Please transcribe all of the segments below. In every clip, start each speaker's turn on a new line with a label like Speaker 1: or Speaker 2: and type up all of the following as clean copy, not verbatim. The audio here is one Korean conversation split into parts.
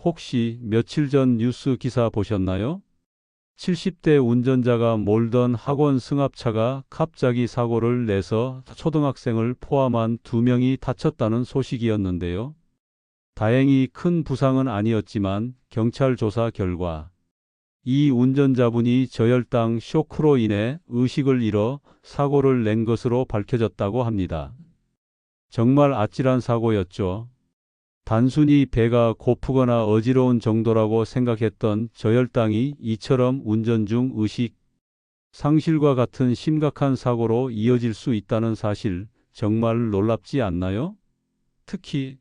Speaker 1: 혹시 며칠 전 뉴스 기사 보셨나요? 70대 운전자가 몰던 학원 승합차가 갑자기 사고를 내서 초등학생을 포함한 2명이 다쳤다는 소식이었는데요. 다행히 큰 부상은 아니었지만 경찰 조사 결과 이 운전자분이 저혈당 쇼크로 인해 의식을 잃어 사고를 낸 것으로 밝혀졌다고 합니다. 정말 아찔한 사고였죠. 단순히 배가 고프거나 어지러운 정도라고 생각했던 저혈당이 이처럼 운전 중 의식 상실과 같은 심각한 사고로 이어질 수 있다는 사실 정말 놀랍지 않나요? 특히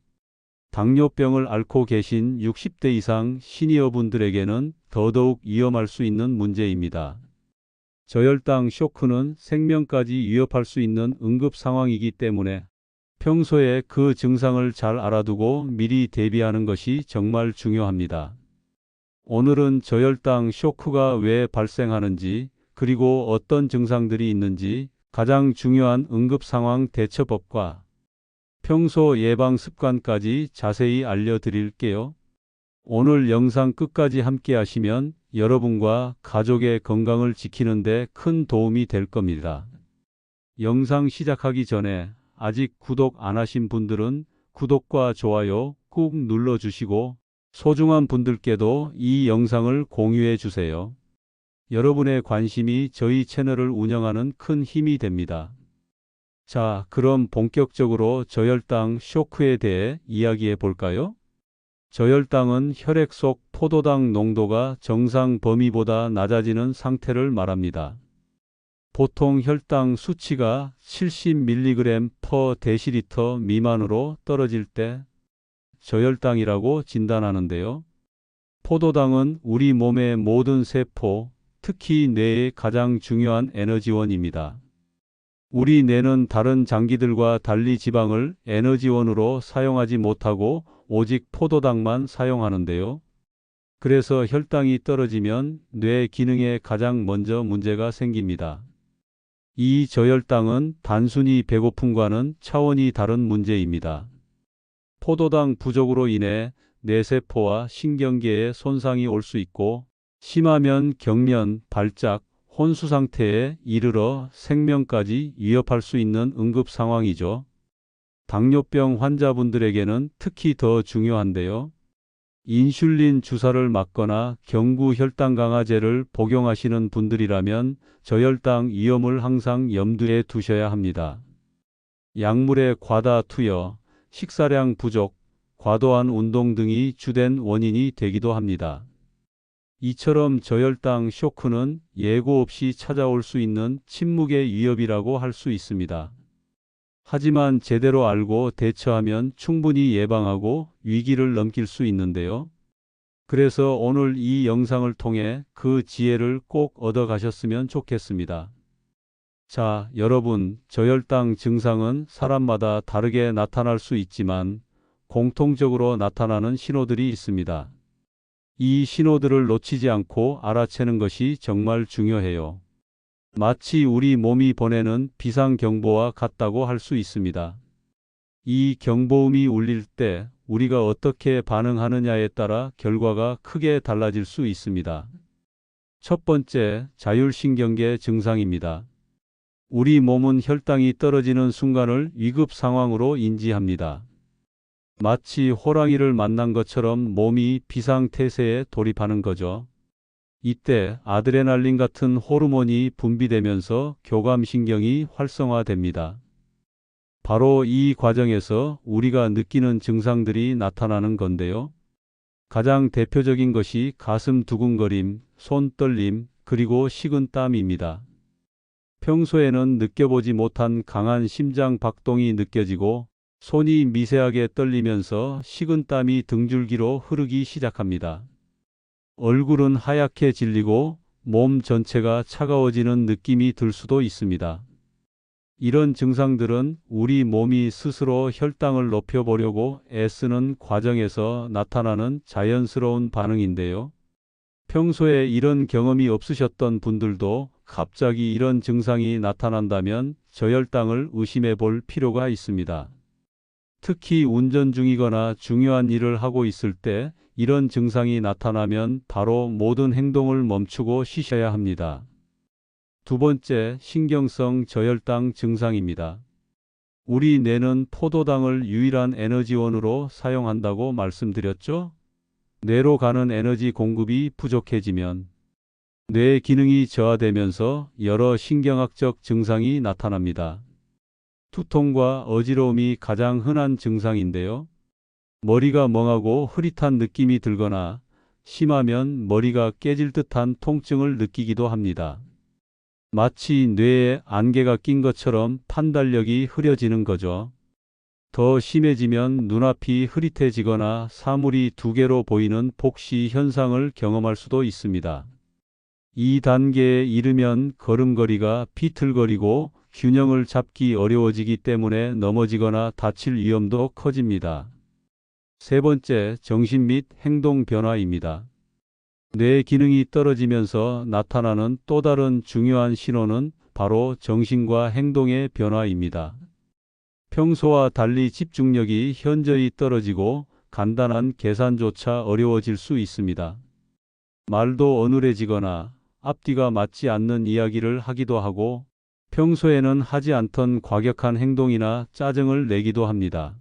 Speaker 1: 당뇨병을 앓고 계신 60대 이상 시니어분들에게는 더더욱 위험할 수 있는 문제입니다. 저혈당 쇼크는 생명까지 위협할 수 있는 응급 상황이기 때문에 평소에 그 증상을 잘 알아두고 미리 대비하는 것이 정말 중요합니다. 오늘은 저혈당 쇼크가 왜 발생하는지, 그리고 어떤 증상들이 있는지, 가장 중요한 응급 상황 대처법과 평소 예방 습관까지 자세히 알려드릴게요. 오늘 영상 끝까지 함께 하시면 여러분과 가족의 건강을 지키는 데 큰 도움이 될 겁니다. 영상 시작하기 전에 아직 구독 안 하신 분들은 구독과 좋아요 꾹 눌러주시고 소중한 분들께도 이 영상을 공유해 주세요. 여러분의 관심이 저희 채널을 운영하는 큰 힘이 됩니다. 자, 그럼 본격적으로 저혈당 쇼크에 대해 이야기해 볼까요? 저혈당은 혈액 속 포도당 농도가 정상 범위보다 낮아지는 상태를 말합니다. 보통 혈당 수치가 70mg/dL 미만으로 떨어질 때 저혈당이라고 진단하는데요. 포도당은 우리 몸의 모든 세포, 특히 뇌의 가장 중요한 에너지원입니다. 우리 뇌는 다른 장기들과 달리 지방을 에너지원으로 사용하지 못하고 오직 포도당만 사용하는데요. 그래서 혈당이 떨어지면 뇌 기능에 가장 먼저 문제가 생깁니다. 이 저혈당은 단순히 배고픔과는 차원이 다른 문제입니다. 포도당 부족으로 인해 뇌세포와 신경계에 손상이 올 수 있고 심하면 경련, 발작, 혼수 상태에 이르러 생명까지 위협할 수 있는 응급 상황이죠. 당뇨병 환자분들에게는 특히 더 중요한데요. 인슐린 주사를 맞거나 경구 혈당 강화제를 복용하시는 분들이라면 저혈당 위험을 항상 염두에 두셔야 합니다. 약물의 과다 투여, 식사량 부족, 과도한 운동 등이 주된 원인이 되기도 합니다. 이처럼 저혈당 쇼크는 예고 없이 찾아올 수 있는 침묵의 위협이라고 할 수 있습니다. 하지만 제대로 알고 대처하면 충분히 예방하고 위기를 넘길 수 있는데요. 그래서 오늘 이 영상을 통해 그 지혜를 꼭 얻어가셨으면 좋겠습니다. 자, 여러분, 저혈당 증상은 사람마다 다르게 나타날 수 있지만 공통적으로 나타나는 신호들이 있습니다. 이 신호들을 놓치지 않고 알아채는 것이 정말 중요해요. 마치 우리 몸이 보내는 비상경보와 같다고 할 수 있습니다. 이 경보음이 울릴 때 우리가 어떻게 반응하느냐에 따라 결과가 크게 달라질 수 있습니다. 첫 번째, 자율신경계 증상입니다. 우리 몸은 혈당이 떨어지는 순간을 위급 상황으로 인지합니다. 마치 호랑이를 만난 것처럼 몸이 비상태세에 돌입하는 거죠. 이때 아드레날린 같은 호르몬이 분비되면서 교감신경이 활성화됩니다. 바로 이 과정에서 우리가 느끼는 증상들이 나타나는 건데요. 가장 대표적인 것이 가슴 두근거림, 손 떨림, 그리고 식은땀입니다. 평소에는 느껴보지 못한 강한 심장 박동이 느껴지고 손이 미세하게 떨리면서 식은땀이 등줄기로 흐르기 시작합니다. 얼굴은 하얗게 질리고 몸 전체가 차가워지는 느낌이 들 수도 있습니다. 이런 증상들은 우리 몸이 스스로 혈당을 높여보려고 애쓰는 과정에서 나타나는 자연스러운 반응인데요. 평소에 이런 경험이 없으셨던 분들도 갑자기 이런 증상이 나타난다면 저혈당을 의심해 볼 필요가 있습니다. 특히 운전 중이거나 중요한 일을 하고 있을 때 이런 증상이 나타나면 바로 모든 행동을 멈추고 쉬셔야 합니다. 두 번째, 신경성 저혈당 증상입니다. 우리 뇌는 포도당을 유일한 에너지원으로 사용한다고 말씀드렸죠? 뇌로 가는 에너지 공급이 부족해지면 뇌 기능이 저하되면서 여러 신경학적 증상이 나타납니다. 두통과 어지러움이 가장 흔한 증상인데요. 머리가 멍하고 흐릿한 느낌이 들거나 심하면 머리가 깨질 듯한 통증을 느끼기도 합니다. 마치 뇌에 안개가 낀 것처럼 판단력이 흐려지는 거죠. 더 심해지면 눈앞이 흐릿해지거나 사물이 두 개로 보이는 복시 현상을 경험할 수도 있습니다. 이 단계에 이르면 걸음걸이가 비틀거리고 균형을 잡기 어려워지기 때문에 넘어지거나 다칠 위험도 커집니다. 세 번째, 정신 및 행동 변화입니다. 뇌 기능이 떨어지면서 나타나는 또 다른 중요한 신호는 바로 정신과 행동의 변화입니다. 평소와 달리 집중력이 현저히 떨어지고 간단한 계산조차 어려워질 수 있습니다. 말도 어눌해지거나 앞뒤가 맞지 않는 이야기를 하기도 하고 평소에는 하지 않던 과격한 행동이나 짜증을 내기도 합니다.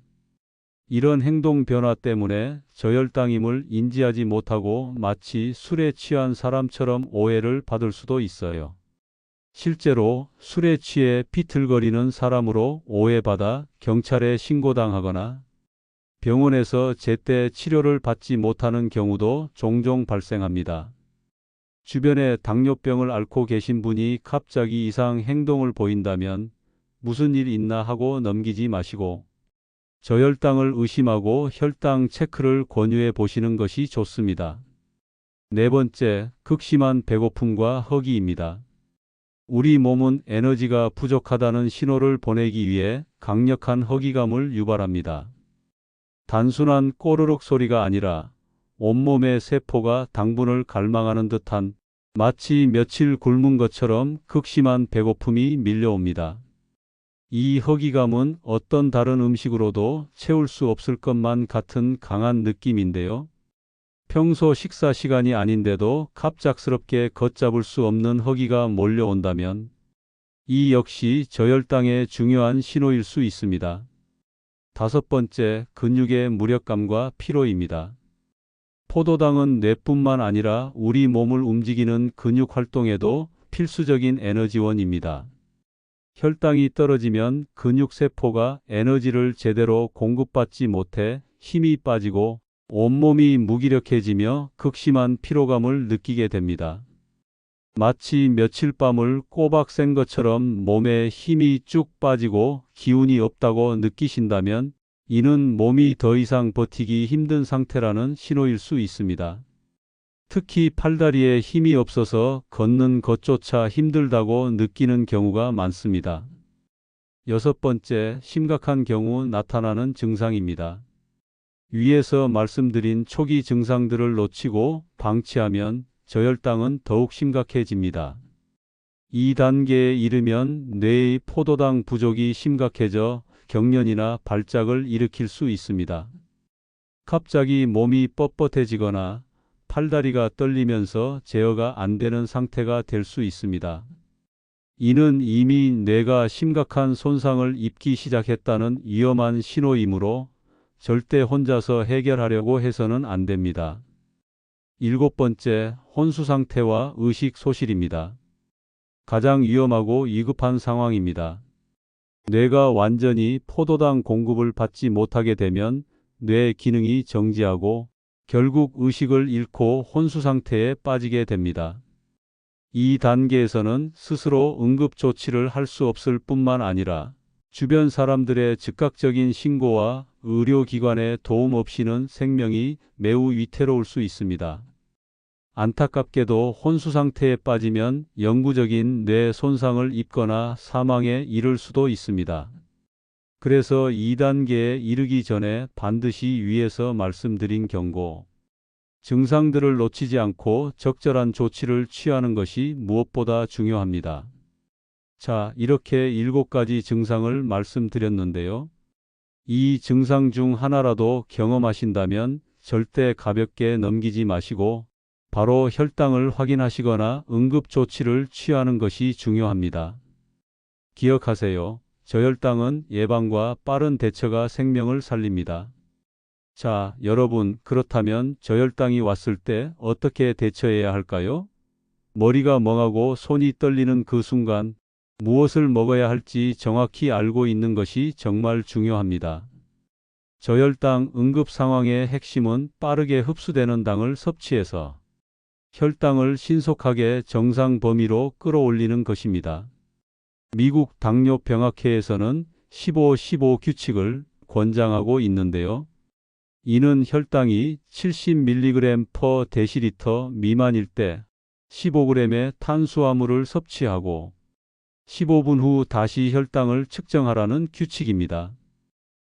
Speaker 1: 이런 행동 변화 때문에 저혈당임을 인지하지 못하고 마치 술에 취한 사람처럼 오해를 받을 수도 있어요. 실제로 술에 취해 비틀거리는 사람으로 오해받아 경찰에 신고당하거나 병원에서 제때 치료를 받지 못하는 경우도 종종 발생합니다. 주변에 당뇨병을 앓고 계신 분이 갑자기 이상 행동을 보인다면 무슨 일 있나 하고 넘기지 마시고 저혈당을 의심하고 혈당 체크를 권유해 보시는 것이 좋습니다. 네 번째, 극심한 배고픔과 허기입니다. 우리 몸은 에너지가 부족하다는 신호를 보내기 위해 강력한 허기감을 유발합니다. 단순한 꼬르륵 소리가 아니라 온몸의 세포가 당분을 갈망하는 듯한 마치 며칠 굶은 것처럼 극심한 배고픔이 밀려옵니다. 이 허기감은 어떤 다른 음식으로도 채울 수 없을 것만 같은 강한 느낌인데요. 평소 식사 시간이 아닌데도 갑작스럽게 걷잡을 수 없는 허기가 몰려온다면 이 역시 저혈당의 중요한 신호일 수 있습니다. 다섯 번째, 근육의 무력감과 피로입니다. 포도당은 뇌뿐만 아니라 우리 몸을 움직이는 근육 활동에도 필수적인 에너지원입니다. 혈당이 떨어지면 근육세포가 에너지를 제대로 공급받지 못해 힘이 빠지고 온몸이 무기력해지며 극심한 피로감을 느끼게 됩니다. 마치 며칠 밤을 꼬박 샌 것처럼 몸에 힘이 쭉 빠지고 기운이 없다고 느끼신다면 이는 몸이 더 이상 버티기 힘든 상태라는 신호일 수 있습니다. 특히 팔다리에 힘이 없어서 걷는 것조차 힘들다고 느끼는 경우가 많습니다. 여섯 번째, 심각한 경우 나타나는 증상입니다. 위에서 말씀드린 초기 증상들을 놓치고 방치하면 저혈당은 더욱 심각해집니다. 이 단계에 이르면 뇌의 포도당 부족이 심각해져 경련이나 발작을 일으킬 수 있습니다. 갑자기 몸이 뻣뻣해지거나 팔다리가 떨리면서 제어가 안 되는 상태가 될 수 있습니다. 이는 이미 뇌가 심각한 손상을 입기 시작했다는 위험한 신호이므로 절대 혼자서 해결하려고 해서는 안 됩니다. 일곱 번째, 혼수 상태와 의식 소실입니다. 가장 위험하고 위급한 상황입니다. 뇌가 완전히 포도당 공급을 받지 못하게 되면 뇌 기능이 정지하고 결국 의식을 잃고 혼수 상태에 빠지게 됩니다. 이 단계에서는 스스로 응급 조치를 할 수 없을 뿐만 아니라 주변 사람들의 즉각적인 신고와 의료기관의 도움 없이는 생명이 매우 위태로울 수 있습니다. 안타깝게도 혼수 상태에 빠지면 영구적인 뇌 손상을 입거나 사망에 이를 수도 있습니다. 그래서 2단계에 이르기 전에 반드시 위에서 말씀드린 경고, 증상들을 놓치지 않고 적절한 조치를 취하는 것이 무엇보다 중요합니다. 자, 이렇게 7가지 증상을 말씀드렸는데요. 이 증상 중 하나라도 경험하신다면 절대 가볍게 넘기지 마시고 바로 혈당을 확인하시거나 응급 조치를 취하는 것이 중요합니다. 기억하세요. 저혈당은 예방과 빠른 대처가 생명을 살립니다. 자, 여러분, 그렇다면 저혈당이 왔을 때 어떻게 대처해야 할까요? 머리가 멍하고 손이 떨리는 그 순간 무엇을 먹어야 할지 정확히 알고 있는 것이 정말 중요합니다. 저혈당 응급 상황의 핵심은 빠르게 흡수되는 당을 섭취해서 혈당을 신속하게 정상 범위로 끌어올리는 것입니다. 미국 당뇨병학회에서는 15-15 규칙을 권장하고 있는데요. 이는 혈당이 70mg/dL 미만일 때 15g의 탄수화물을 섭취하고 15분 후 다시 혈당을 측정하라는 규칙입니다.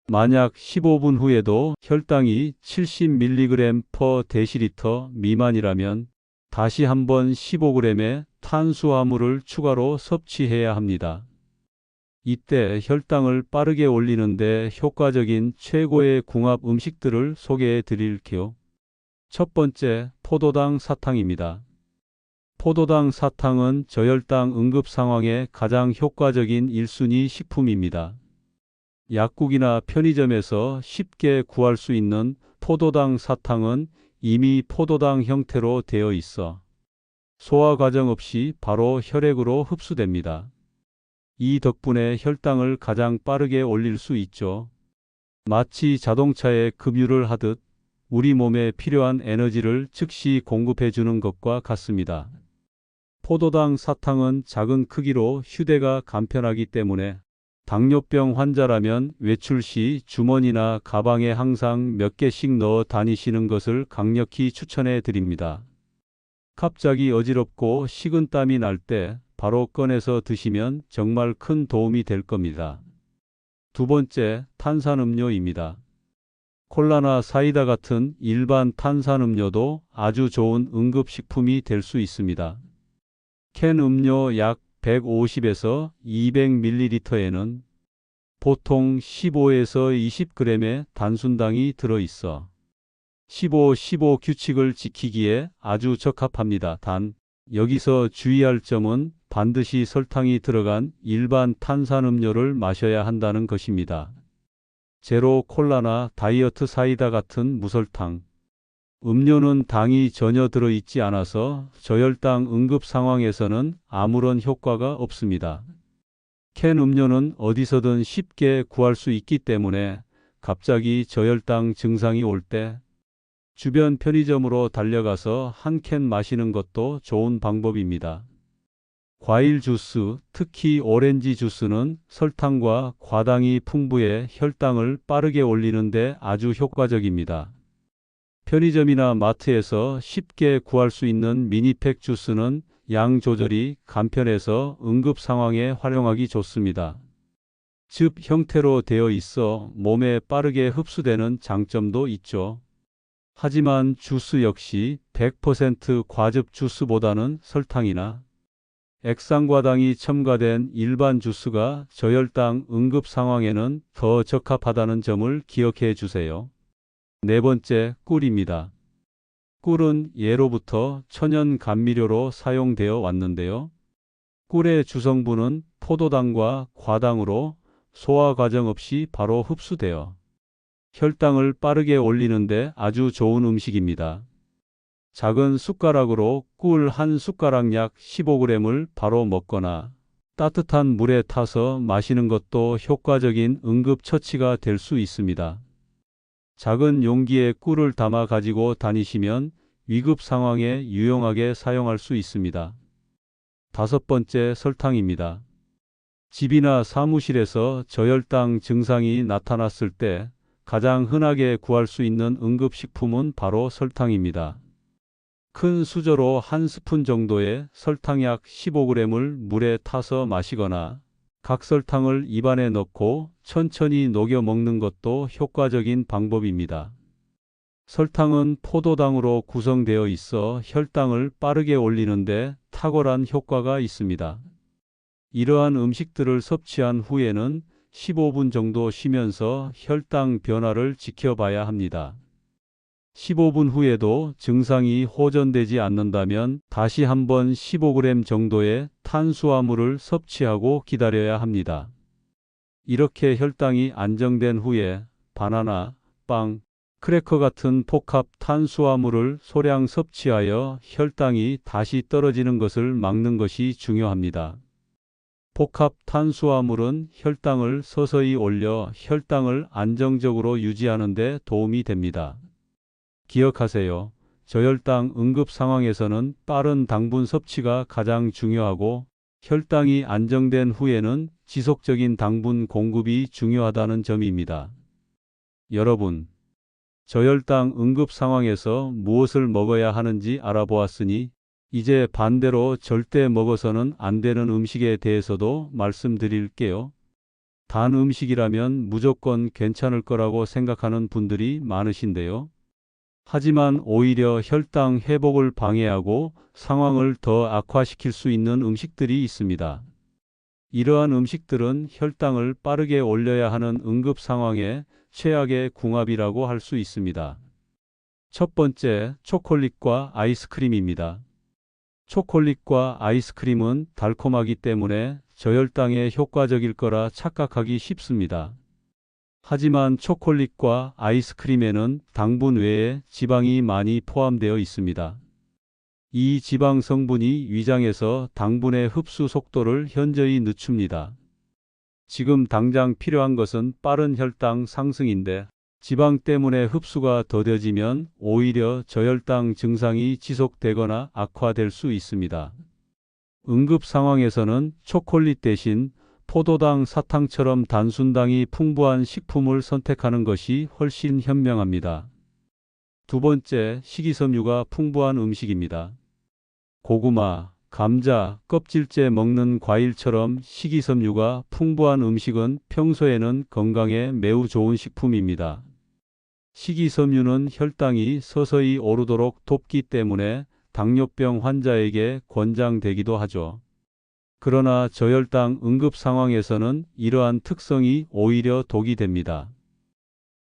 Speaker 1: 만약 15분 후에도 혈당이 70mg/dL 미만이라면 다시 한번 15g의 탄수화물을 추가로 섭취해야 합니다. 이때 혈당을 빠르게 올리는데 효과적인 최고의 궁합 음식들을 소개해 드릴게요. 첫 번째, 포도당 사탕입니다. 포도당 사탕은 저혈당 응급 상황에 가장 효과적인 1순위 식품입니다. 약국이나 편의점에서 쉽게 구할 수 있는 포도당 사탕은 이미 포도당 형태로 되어 있어 소화 과정 없이 바로 혈액으로 흡수됩니다. 이 덕분에 혈당을 가장 빠르게 올릴 수 있죠. 마치 자동차에 급유를 하듯 우리 몸에 필요한 에너지를 즉시 공급해 주는 것과 같습니다. 포도당 사탕은 작은 크기로 휴대가 간편하기 때문에 당뇨병 환자라면 외출 시 주머니나 가방에 항상 몇 개씩 넣어 다니시는 것을 강력히 추천해 드립니다. 갑자기 어지럽고 식은땀이 날 때 바로 꺼내서 드시면 정말 큰 도움이 될 겁니다. 두 번째, 탄산음료입니다. 콜라나 사이다 같은 일반 탄산음료도 아주 좋은 응급식품이 될 수 있습니다. 캔 음료 약 150에서 200ml에는 보통 15에서 20g의 단순당이 들어있어 15-15 규칙을 지키기에 아주 적합합니다. 단, 여기서 주의할 점은 반드시 설탕이 들어간 일반 탄산음료를 마셔야 한다는 것입니다. 제로 콜라나 다이어트 사이다 같은 무설탕 음료는 당이 전혀 들어있지 않아서 저혈당 응급 상황에서는 아무런 효과가 없습니다. 캔 음료는 어디서든 쉽게 구할 수 있기 때문에 갑자기 저혈당 증상이 올 때 주변 편의점으로 달려가서 한 캔 마시는 것도 좋은 방법입니다. 과일 주스, 특히 오렌지 주스는 설탕과 과당이 풍부해 혈당을 빠르게 올리는 데 아주 효과적입니다. 편의점이나 마트에서 쉽게 구할 수 있는 미니팩 주스는 양 조절이 간편해서 응급 상황에 활용하기 좋습니다. 즙 형태로 되어 있어 몸에 빠르게 흡수되는 장점도 있죠. 하지만 주스 역시 100% 과즙 주스보다는 설탕이나 액상과당이 첨가된 일반 주스가 저혈당 응급 상황에는 더 적합하다는 점을 기억해 주세요. 네 번째, 꿀입니다. 꿀은 예로부터 천연 감미료로 사용되어 왔는데요. 꿀의 주성분은 포도당과 과당으로 소화 과정 없이 바로 흡수되어 혈당을 빠르게 올리는데 아주 좋은 음식입니다. 작은 숟가락으로 꿀 한 숟가락 약 15g을 바로 먹거나 따뜻한 물에 타서 마시는 것도 효과적인 응급처치가 될 수 있습니다. 작은 용기에 꿀을 담아 가지고 다니시면 위급 상황에 유용하게 사용할 수 있습니다. 다섯 번째, 설탕입니다. 집이나 사무실에서 저혈당 증상이 나타났을 때 가장 흔하게 구할 수 있는 응급식품은 바로 설탕입니다. 큰 수저로 한 스푼 정도의 설탕 약 15g을 물에 타서 마시거나 각설탕을 입안에 넣고 천천히 녹여 먹는 것도 효과적인 방법입니다. 설탕은 포도당으로 구성되어 있어 혈당을 빠르게 올리는데 탁월한 효과가 있습니다. 이러한 음식들을 섭취한 후에는 15분 정도 쉬면서 혈당 변화를 지켜봐야 합니다. 15분 후에도 증상이 호전되지 않는다면 다시 한번 15g 정도의 탄수화물을 섭취하고 기다려야 합니다. 이렇게 혈당이 안정된 후에 바나나, 빵, 크래커 같은 복합 탄수화물을 소량 섭취하여 혈당이 다시 떨어지는 것을 막는 것이 중요합니다. 복합 탄수화물은 혈당을 서서히 올려 혈당을 안정적으로 유지하는 데 도움이 됩니다. 기억하세요. 저혈당 응급 상황에서는 빠른 당분 섭취가 가장 중요하고 혈당이 안정된 후에는 지속적인 당분 공급이 중요하다는 점입니다. 여러분, 저혈당 응급 상황에서 무엇을 먹어야 하는지 알아보았으니 이제 반대로 절대 먹어서는 안 되는 음식에 대해서도 말씀드릴게요. 단 음식이라면 무조건 괜찮을 거라고 생각하는 분들이 많으신데요. 하지만 오히려 혈당 회복을 방해하고 상황을 더 악화시킬 수 있는 음식들이 있습니다. 이러한 음식들은 혈당을 빠르게 올려야 하는 응급 상황의 최악의 궁합이라고 할 수 있습니다. 첫 번째, 초콜릿과 아이스크림입니다. 초콜릿과 아이스크림은 달콤하기 때문에 저혈당에 효과적일 거라 착각하기 쉽습니다. 하지만 초콜릿과 아이스크림에는 당분 외에 지방이 많이 포함되어 있습니다. 이 지방 성분이 위장에서 당분의 흡수 속도를 현저히 늦춥니다. 지금 당장 필요한 것은 빠른 혈당 상승인데 지방 때문에 흡수가 더뎌지면 오히려 저혈당 증상이 지속되거나 악화될 수 있습니다. 응급 상황에서는 초콜릿 대신 포도당, 사탕처럼 단순당이 풍부한 식품을 선택하는 것이 훨씬 현명합니다. 두 번째, 식이섬유가 풍부한 음식입니다. 고구마, 감자, 껍질째 먹는 과일처럼 식이섬유가 풍부한 음식은 평소에는 건강에 매우 좋은 식품입니다. 식이섬유는 혈당이 서서히 오르도록 돕기 때문에 당뇨병 환자에게 권장되기도 하죠. 그러나 저혈당 응급 상황에서는 이러한 특성이 오히려 독이 됩니다.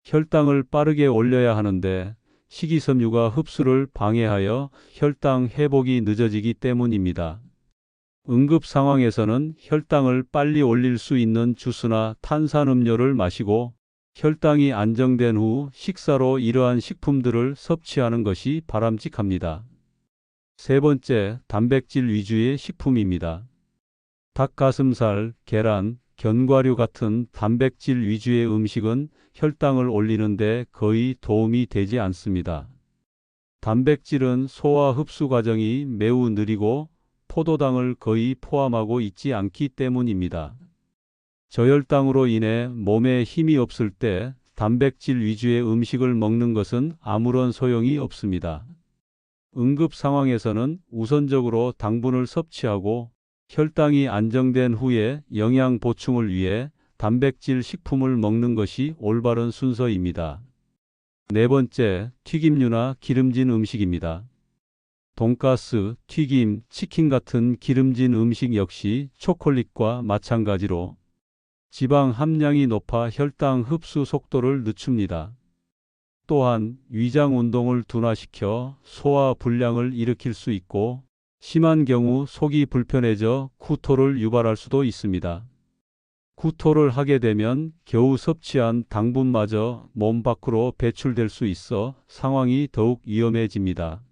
Speaker 1: 혈당을 빠르게 올려야 하는데 식이섬유가 흡수를 방해하여 혈당 회복이 늦어지기 때문입니다. 응급 상황에서는 혈당을 빨리 올릴 수 있는 주스나 탄산음료를 마시고 혈당이 안정된 후 식사로 이러한 식품들을 섭취하는 것이 바람직합니다. 세 번째, 단백질 위주의 식품입니다. 닭가슴살, 계란, 견과류 같은 단백질 위주의 음식은 혈당을 올리는 데 거의 도움이 되지 않습니다. 단백질은 소화 흡수 과정이 매우 느리고 포도당을 거의 포함하고 있지 않기 때문입니다. 저혈당으로 인해 몸에 힘이 없을 때 단백질 위주의 음식을 먹는 것은 아무런 소용이 없습니다. 응급 상황에서는 우선적으로 당분을 섭취하고 혈당이 안정된 후에 영양 보충을 위해 단백질 식품을 먹는 것이 올바른 순서입니다. 네 번째, 튀김류나 기름진 음식입니다. 돈가스, 튀김, 치킨 같은 기름진 음식 역시 초콜릿과 마찬가지로 지방 함량이 높아 혈당 흡수 속도를 늦춥니다. 또한 위장 운동을 둔화시켜 소화 불량을 일으킬 수 있고 심한 경우 속이 불편해져 구토를 유발할 수도 있습니다. 구토를 하게 되면 겨우 섭취한 당분마저 몸 밖으로 배출될 수 있어 상황이 더욱 위험해집니다.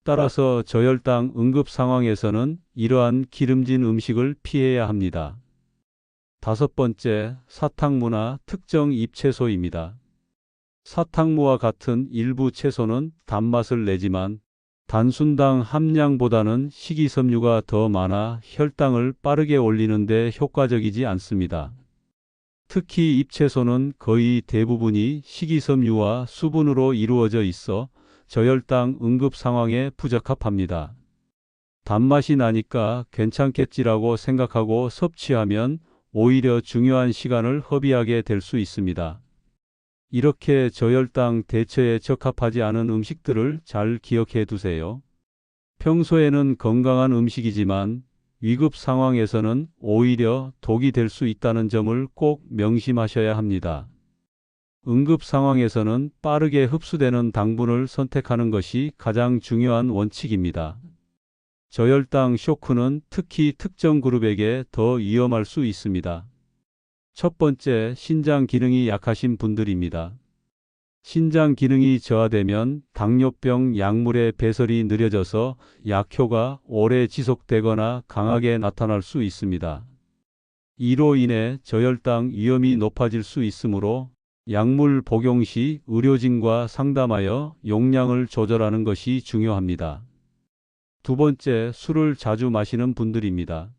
Speaker 1: 따라서 저혈당 응급 상황에서는 이러한 기름진 음식을 피해야 합니다. 다섯 번째, 사탕무나 특정 잎채소입니다. 사탕무와 같은 일부 채소는 단맛을 내지만 단순당 함량보다는 식이섬유가 더 많아 혈당을 빠르게 올리는 데 효과적이지 않습니다. 특히 잎채소는 거의 대부분이 식이섬유와 수분으로 이루어져 있어 저혈당 응급 상황에 부적합합니다. 단맛이 나니까 괜찮겠지라고 생각하고 섭취하면 오히려 중요한 시간을 허비하게 될 수 있습니다. 이렇게 저혈당 대처에 적합하지 않은 음식들을 잘 기억해 두세요. 평소에는 건강한 음식이지만 위급 상황에서는 오히려 독이 될 수 있다는 점을 꼭 명심하셔야 합니다. 응급 상황에서는 빠르게 흡수되는 당분을 선택하는 것이 가장 중요한 원칙입니다. 저혈당 쇼크는 특히 특정 그룹에게 더 위험할 수 있습니다. 첫 번째, 신장 기능이 약하신 분들입니다. 신장 기능이 저하되면 당뇨병 약물의 배설이 느려져서 약효가 오래 지속되거나 강하게 나타날 수 있습니다. 이로 인해 저혈당 위험이 높아질 수 있으므로 약물 복용 시 의료진과 상담하여 용량을 조절하는 것이 중요합니다. 두 번째, 술을 자주 마시는 분들입니다.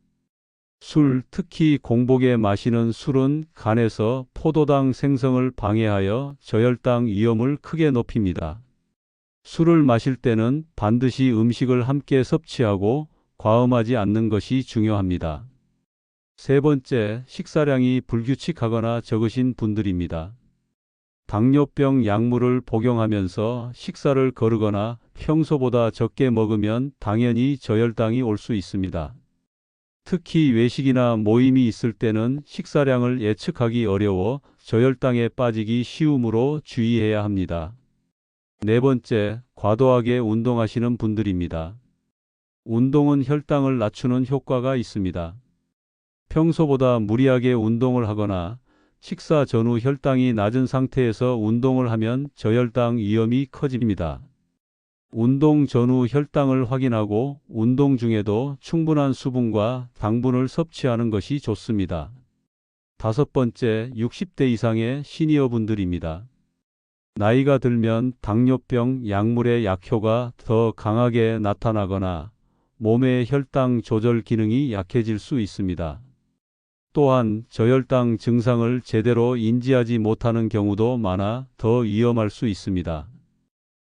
Speaker 1: 술, 특히 공복에 마시는 술은 간에서 포도당 생성을 방해하여 저혈당 위험을 크게 높입니다. 술을 마실 때는 반드시 음식을 함께 섭취하고 과음하지 않는 것이 중요합니다. 세 번째, 식사량이 불규칙하거나 적으신 분들입니다. 당뇨병 약물을 복용하면서 식사를 거르거나 평소보다 적게 먹으면 당연히 저혈당이 올 수 있습니다. 특히 외식이나 모임이 있을 때는 식사량을 예측하기 어려워 저혈당에 빠지기 쉬우므로 주의해야 합니다. 네 번째, 과도하게 운동하시는 분들입니다. 운동은 혈당을 낮추는 효과가 있습니다. 평소보다 무리하게 운동을 하거나 식사 전후 혈당이 낮은 상태에서 운동을 하면 저혈당 위험이 커집니다. 운동 전후 혈당을 확인하고 운동 중에도 충분한 수분과 당분을 섭취하는 것이 좋습니다. 다섯 번째, 60대 이상의 시니어 분들입니다. 나이가 들면 당뇨병 약물의 약효가 더 강하게 나타나거나 몸의 혈당 조절 기능이 약해질 수 있습니다. 또한 저혈당 증상을 제대로 인지하지 못하는 경우도 많아 더 위험할 수 있습니다.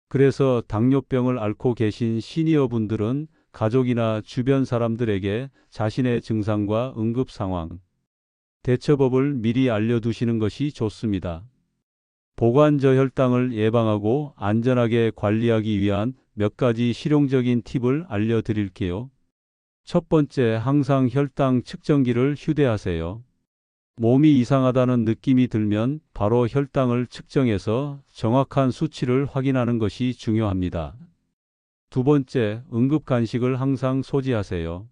Speaker 1: 그래서 당뇨병을 앓고 계신 시니어분들은 가족이나 주변 사람들에게 자신의 증상과 응급 상황, 대처법을 미리 알려두시는 것이 좋습니다. 보관 저혈당을 예방하고 안전하게 관리하기 위한 몇 가지 실용적인 팁을 알려드릴게요. 첫 번째, 항상 혈당 측정기를 휴대하세요. 몸이 이상하다는 느낌이 들면 바로 혈당을 측정해서 정확한 수치를 확인하는 것이 중요합니다. 두 번째, 응급 간식을 항상 소지하세요.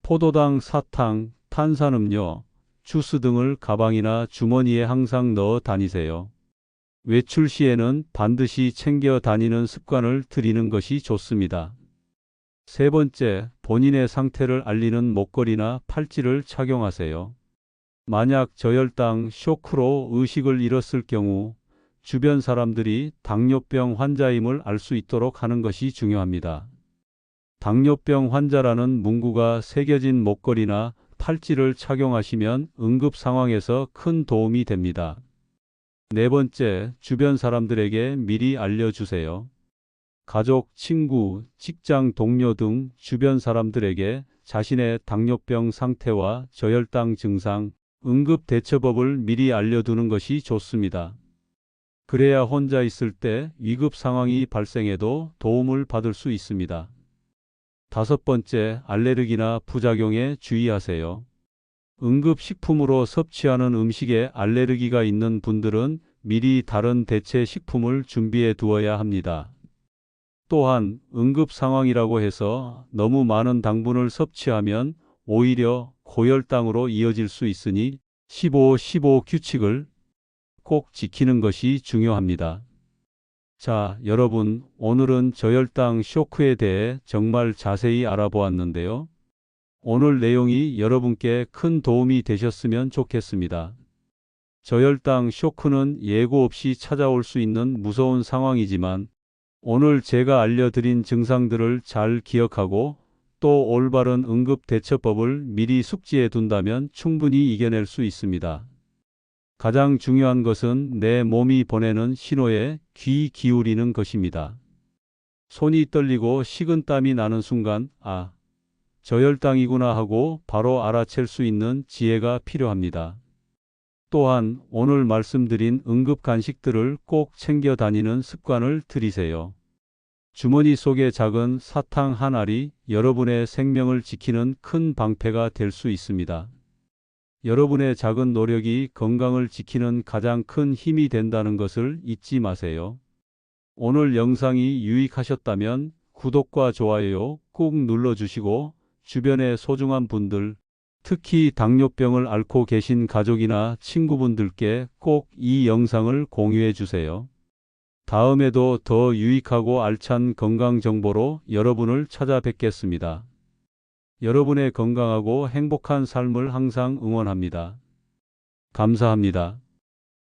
Speaker 1: 포도당, 사탕, 탄산음료, 주스 등을 가방이나 주머니에 항상 넣어 다니세요. 외출 시에는 반드시 챙겨 다니는 습관을 들이는 것이 좋습니다. 세 번째, 본인의 상태를 알리는 목걸이나 팔찌를 착용하세요. 만약 저혈당 쇼크로 의식을 잃었을 경우 주변 사람들이 당뇨병 환자임을 알 수 있도록 하는 것이 중요합니다. 당뇨병 환자라는 문구가 새겨진 목걸이나 팔찌를 착용하시면 응급 상황에서 큰 도움이 됩니다. 네 번째, 주변 사람들에게 미리 알려주세요. 가족, 친구, 직장 동료 등 주변 사람들에게 자신의 당뇨병 상태와 저혈당 증상, 응급 대처법을 미리 알려두는 것이 좋습니다. 그래야 혼자 있을 때 위급 상황이 발생해도 도움을 받을 수 있습니다. 다섯 번째, 알레르기나 부작용에 주의하세요. 응급식품으로 섭취하는 음식에 알레르기가 있는 분들은 미리 다른 대체 식품을 준비해 두어야 합니다. 또한 응급 상황이라고 해서 너무 많은 당분을 섭취하면 오히려 고혈당으로 이어질 수 있으니 15-15 규칙을 꼭 지키는 것이 중요합니다. 자, 여러분, 오늘은 저혈당 쇼크에 대해 정말 자세히 알아보았는데요. 오늘 내용이 여러분께 큰 도움이 되셨으면 좋겠습니다. 저혈당 쇼크는 예고 없이 찾아올 수 있는 무서운 상황이지만 오늘 제가 알려드린 증상들을 잘 기억하고 또 올바른 응급 대처법을 미리 숙지해 둔다면 충분히 이겨낼 수 있습니다. 가장 중요한 것은 내 몸이 보내는 신호에 귀 기울이는 것입니다. 손이 떨리고 식은땀이 나는 순간, 아, 저혈당이구나 하고 바로 알아챌 수 있는 지혜가 필요합니다. 또한 오늘 말씀드린 응급 간식들을 꼭 챙겨 다니는 습관을 들이세요. 주머니 속의 작은 사탕 한 알이 여러분의 생명을 지키는 큰 방패가 될 수 있습니다. 여러분의 작은 노력이 건강을 지키는 가장 큰 힘이 된다는 것을 잊지 마세요. 오늘 영상이 유익하셨다면 구독과 좋아요 꾹 눌러주시고 주변의 소중한 분들, 특히 당뇨병을 앓고 계신 가족이나 친구분들께 꼭 이 영상을 공유해 주세요. 다음에도 더 유익하고 알찬 건강 정보로 여러분을 찾아뵙겠습니다. 여러분의 건강하고 행복한 삶을 항상 응원합니다. 감사합니다.